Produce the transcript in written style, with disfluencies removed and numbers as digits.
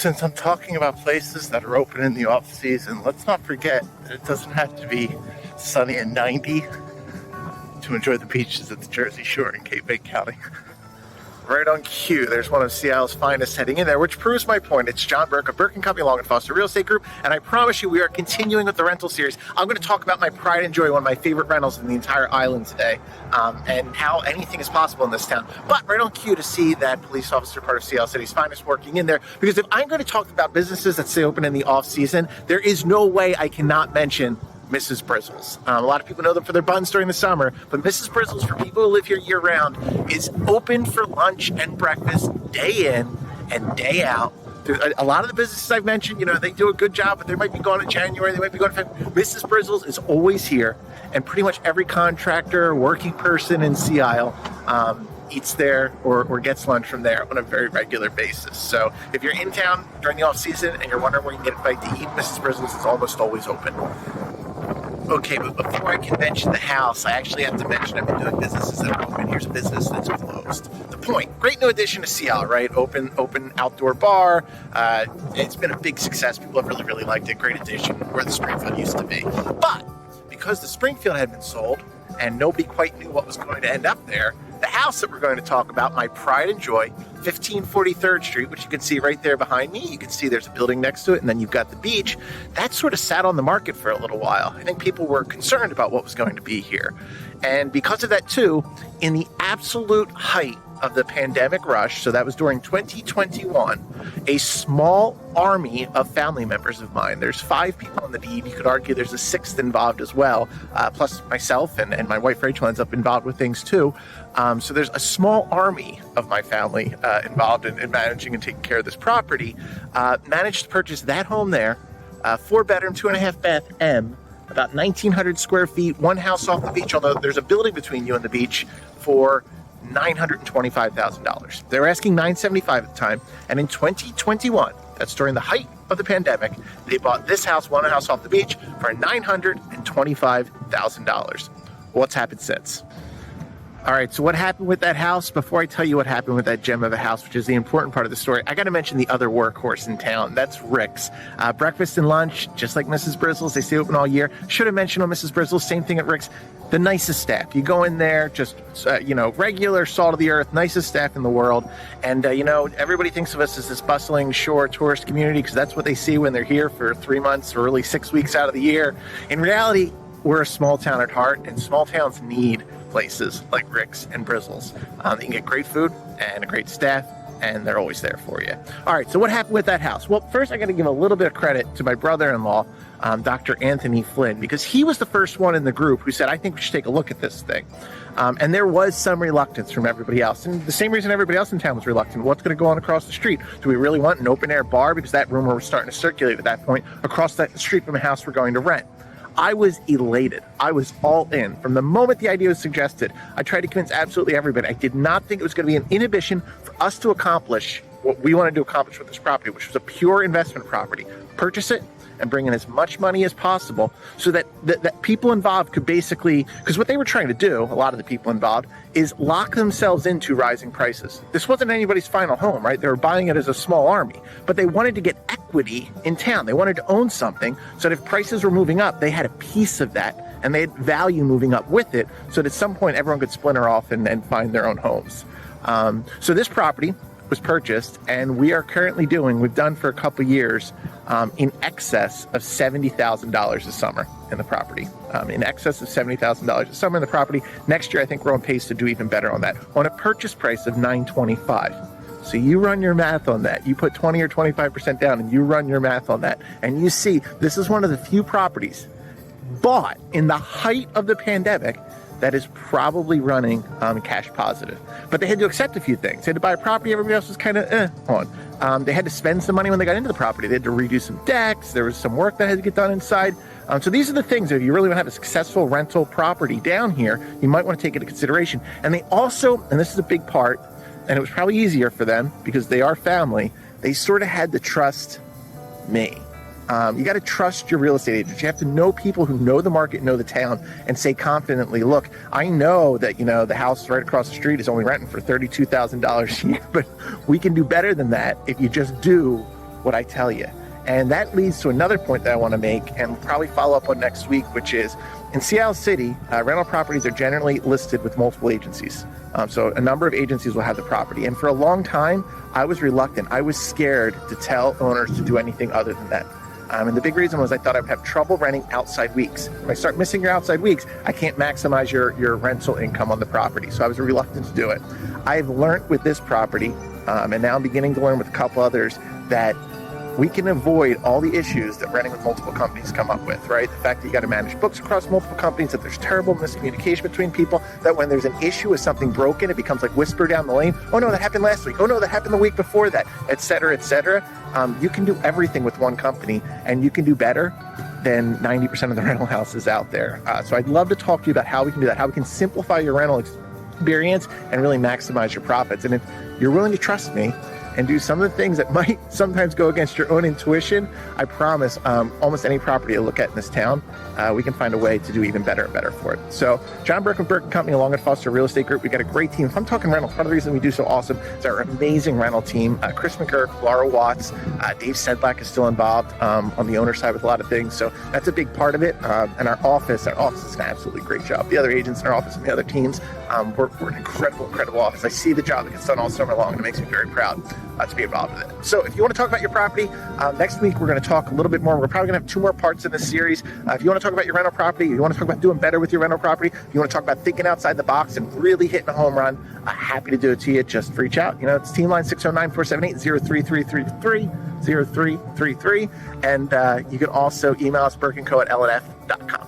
since I'm talking about places that are open in the off season, let's not forget that it doesn't have to be sunny and 90 to enjoy the beaches at the Jersey Shore in Cape May County. Right on cue, there's one of Seattle's finest heading in there, which proves my point. It's John Burke of Burke Co. Long & Foster Real Estate Group, and I promise you we are continuing with the rental series. I'm going to talk about my pride and joy, one of my favorite rentals in the entire island today, and how anything is possible in this town. But right on cue to see that police officer, part of Seattle City's finest, working in there, because if I'm going to talk about businesses that stay open in the off-season, there is no way I cannot mention Mrs. Brizzle's. A lot of people know them for their buns during the summer, but Mrs. Brizzle's, for people who live here year-round, is open for lunch and breakfast day in and day out. A lot of the businesses I've mentioned, you know, they do a good job, but they might be gone in January, they might be gone in February. Mrs. Brizzle's is always here, and pretty much every contractor, working person in Sea Isle eats there or gets lunch from there on a very regular basis. So if you're in town during the off-season and you're wondering where you can get a bite to eat, Mrs. Brizzle's is almost always open. Okay, but before I can mention the house, I actually have to mention I've been doing businesses that are open. Here's a business that's closed. The Point, great new addition to Seattle, right? Open outdoor bar. It's been a big success. People have really liked it. Great addition where the Springfield used to be. But because the Springfield had been sold and nobody quite knew what was going to end up there, the house that we're going to talk about, my pride and joy, 1543rd Street, which you can see right there behind me. You can see there's a building next to it, and then you've got the beach. That sort of sat on the market for a little while. I think people were concerned about what was going to be here. And because of that, too, in the absolute height of the pandemic rush, so that was during 2021, a small army of family members of mine, there's 5 people on the deed, you could argue there's a 6th involved as well, plus myself and my wife Rachel ends up involved with things too. So there's a small army of my family involved in managing and taking care of this property. Managed to purchase that home there, 4-bedroom, 2.5 bath M, about 1,900 square feet, one house off the beach, although there's a building between you and the beach, for $925,000. They were asking $975 at the time, and in 2021, that's during the height of the pandemic, they bought this house, one house off the beach, for $925,000. What's happened since? All right, so what happened with that house? Before I tell you what happened with that gem of a house, which is the important part of the story, I got to mention the other workhorse in town. That's Rick's. Breakfast and lunch, just like Mrs. Brizzle's, they stay open all year. Should have mentioned on Mrs. Brizzle's, same thing at Rick's. The nicest staff. You go in there, just, regular salt of the earth, nicest staff in the world. And, everybody thinks of us as this bustling shore tourist community because that's what they see when they're here for 3 months or really 6 weeks out of the year. In reality, we're a small town at heart, and small towns need places like Rick's and Brizzle's. You can get great food and a great staff, and they're always there for you. All right, so what happened with that house? Well, first I got to give a little bit of credit to my brother-in-law, Dr. Anthony Flynn, because he was the first one in the group who said, I think we should take a look at this thing. And there was some reluctance from everybody else. And the same reason everybody else in town was reluctant. What's going to go on across the street? Do we really want an open-air bar? Because that rumor was starting to circulate at that point across that street from a house we're going to rent. I was elated. I was all in. From the moment the idea was suggested, I tried to convince absolutely everybody. I did not think it was going to be an inhibition for us to accomplish what we wanted to accomplish with this property, which was a pure investment property. Purchase it and bring in as much money as possible so that people involved could basically, because what they were trying to do, a lot of the people involved, is lock themselves into rising prices. This wasn't anybody's final home, right? They were buying it as a small army, but they wanted to get equity in town. They wanted to own something so that if prices were moving up, they had a piece of that and they had value moving up with it so that at some point everyone could splinter off and find their own homes. So this property was purchased, and we are currently we've done for a couple years, in excess of $70,000 a summer in the property. In excess of $70,000 a summer in the property. Next year, I think we're on pace to do even better on that, on a purchase price of $925,000. So you run your math on that. You put 20 or 25% down, and you run your math on that, and you see this is one of the few properties bought in the height of the pandemic that is probably running cash positive. But they had to accept a few things. They had to buy a property everybody else was kind of on. They had to spend some money when they got into the property. They had to redo some decks. There was some work that had to get done inside. So these are the things that if you really want to have a successful rental property down here, you might want to take into consideration. And they also, and this is a big part, and it was probably easier for them because they are family, they sort of had to trust me. You got to trust your real estate agents. You have to know people who know the market, know the town, and say confidently, look, I know that, the house right across the street is only renting for $32,000 a year, but we can do better than that if you just do what I tell you. And that leads to another point that I want to make, and we'll probably follow up on next week, which is in Seattle City, rental properties are generally listed with multiple agencies. So a number of agencies will have the property. And for a long time, I was reluctant. I was scared to tell owners to do anything other than that. And the big reason was I thought I would have trouble renting outside weeks. If I start missing your outside weeks, I can't maximize your rental income on the property. So I was reluctant to do it. I've learned with this property, and now I'm beginning to learn with a couple others, that we can avoid all the issues that renting with multiple companies come up with, right? The fact that you got to manage books across multiple companies, that there's terrible miscommunication between people, that when there's an issue with something broken, it becomes like whisper down the lane. Oh no, that happened last week. Oh no, that happened the week before that, et cetera, et cetera. You can do everything with one company, and you can do better than 90% of the rental houses out there. So I'd love to talk to you about how we can do that, how we can simplify your rental experience and really maximize your profits. And if you're willing to trust me and do some of the things that might sometimes go against your own intuition, I promise almost any property I look at in this town, we can find a way to do even better and better for it. So John Burke of Burke Co, along with Foster Real Estate Group, we got a great team. If I'm talking rental, part of the reason we do so awesome is our amazing rental team. Chris McGurk, Laura Watts, Dave Sedlak is still involved on the owner side with a lot of things. So that's a big part of it. And our office is an absolutely great job. The other agents in our office and the other teams, we're an incredible office. I see the job that gets done all summer long, and it makes me very proud to be involved with it. So if you want to talk about your property, next week we're going to talk a little bit more. We're probably going to have 2 more parts in this series. If you want to talk about your rental property, if you want to talk about doing better with your rental property, if you want to talk about thinking outside the box and really hitting a home run, happy to do it to you. Just reach out. It's team line 609-478-0333, 0333. And you can also email us burkeandco@lnf.com.